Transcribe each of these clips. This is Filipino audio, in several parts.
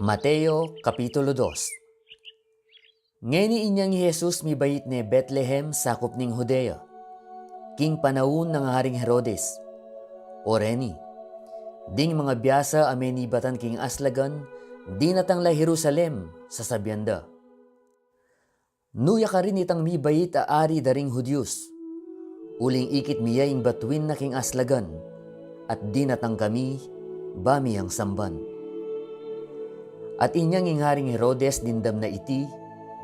Mateo Kapitulo 2. Ngeni inyang Jesus mibait ne Bethlehem sakop ning Judea. King panahon ng Haring Herodes. Oreni. Ding mga biyasa amenibatan king aslagan, di natangla Jerusalem sa sabyanda. Nuya ka rin itang mibait ari daring Hudyos. Uling ikit miya ing batuin na king aslagan, at di natang kami, bami ang samban. At inyang ing Haring Herodes dindam na iti,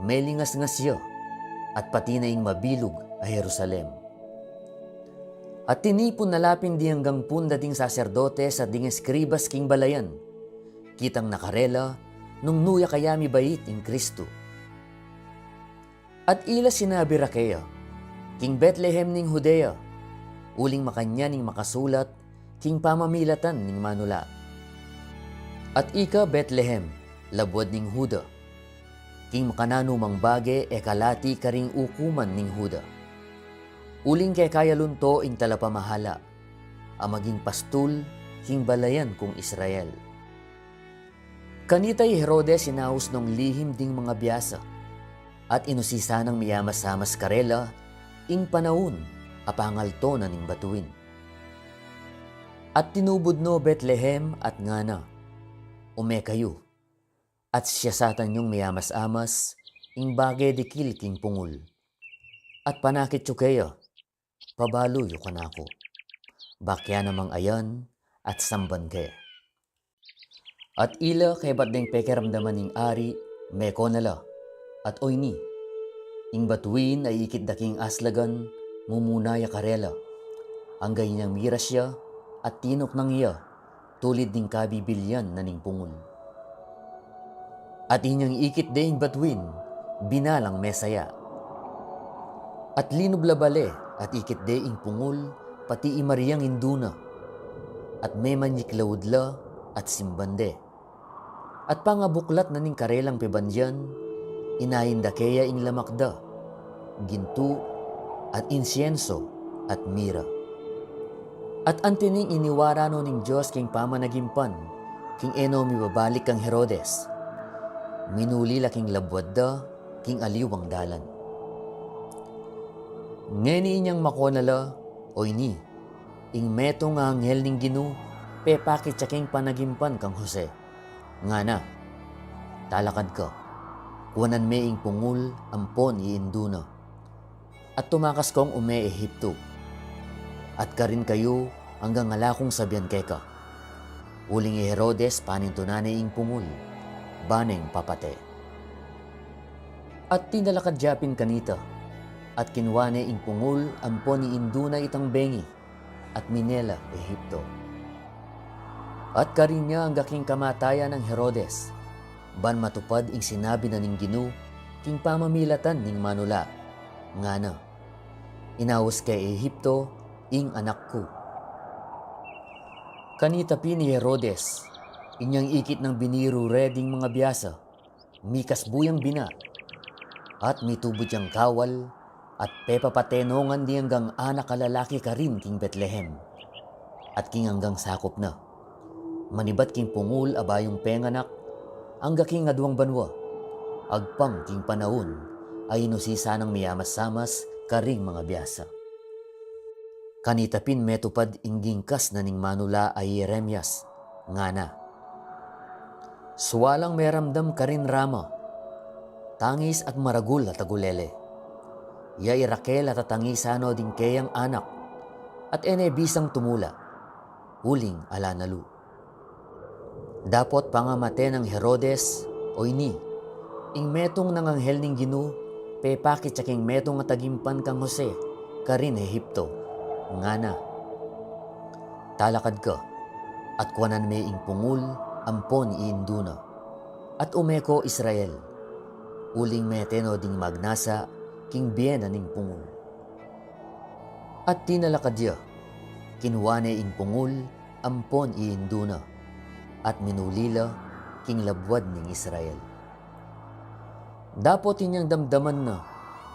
melingas nga siya, at pati na ing mabilog a Jerusalem. At tinipon nalapin di hanggang pun dating saserdote sa ding eskribas king balayan, kitang nakarela nung nuya kaya mi bait ing Kristo. At ila sinabi rakeya, king Bethlehem ning Judea, uling makanya ning makasulat, king pamamilatan ning manula. At ika Bethlehem, labwad ning Huda, king makanano mang bage e kalati karing ukuman ning Huda. Uling kay kaya lunto ing talapamahala, amaging pastul king balayan kung Israel. Kanitay Herodes sinahus nung lihim ding mga biyasa, at inusisa ng miyamas-samas karela, ing panahon apangalto na ning batuin. At tinubod no Bethlehem at ngana, ume kayo, at siyasatan yung miyamas-amas, ing bagay dikil king pungul. At panakit tsukeya, pabalo yu kanako, bakya namang ayan, at samban ke. At ila kay ba't ding pekeramdaman ning ari, meko nala, at oyni, ing batuin ay ikit daking aslagan, mumunaya karela, ang ganyang mira siya, at tinok nang iya, tulid ding kabibilyan na ning pungul. At inyang ikit de ing batuin, binalang mesaya. At linublabale, at ikit de ing pungul, pati imariyang induna, at may manyiklawudla, at simbande. At pangabuklat na ning karelang pebandyan, inahinda kaya ing lamakda, ginto, at insienso, at mira. At antining iniwara no ning Diyos king pamanagimpan, king eno mibabalik kang Herodes, minuli laking labwadda, king aliwang dalan. Ngeni inyang makonala, oyni, ing meto nga anghel ning Ginu, pepakit sa king panagimpan kang Jose. Nga na, talakad ka, kuwanan me ing pungul, ampon iinduna, at tumakas kong ume Ehipto, at karin kayo hanggang alakong sabyan keka. Uling Herodes panintunane ing pungul, baneng papate. At tinalakadyapin kanita, at kinwane ing pungul ampon iinduna itang bengi, at minela Ehipto. At karin niya ang gaking kamatayan ng Herodes, ban matupad ing sinabi na ning Ginu, king pamamilatan ning manula, nga na, inawas kay Ehipto, ing anak ko. Kanitapi ni Herodes, inyang ikit ng biniru reding mga biyasa, mikas buyang bina, at mitubod yang kawal, at pepapatenongan di hanggang anak kalalaki ka rin king Bethlehem, at king hanggang sakop na. Manibat king pungul abayong penganak, ang gaking aduang banwa, agpang king panahon, ay inusisa ng miyamas-samas karing mga biyasa. Kanitapin metupad inggingkas na ning manula ay Jeremias, nga na. Suwalang meramdam karin rama, tangis at maragul at agulele. Yay Raquel at tatangisano din kayang anak, at ene bisang tumula, uling ala nalu. Dapot pangamate ng Herodes, oyni, ing metong ng anghel ning Ginu, pepakit sa king metong atagimpan kang Jose, karin Ehipto, nga na. Talakad ka, at kuwanan me ing pungul, ampon iinduna, at umeko Israel, uling meteno ding magnasa, king biyena ning pungul. At tinalakadya, kinwane ing pungul, ampon iinduna, at minulila, king labwad ning Israel. Dapot inyang damdaman na,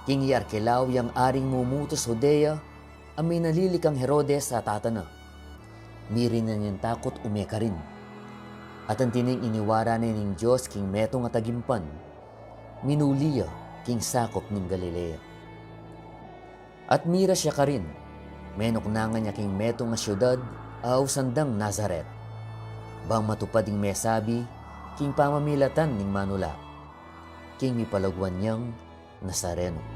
king Arkelao yang aring mumutos Judea, amin nalilikang Herodes sa tatana. Mirin na niyang takot umeka rin. At ang tining iniwara ni ning Diyos king meto nga tagimpan, minuliya king sakop ning Galilea. At mira siya ka rin, menok na nga niya king meto nga syudad, aw sandang Nazaret. Bang matupad ing mesabi, king pamamilatan ning manula, king mipalagwan niyang Nazareno.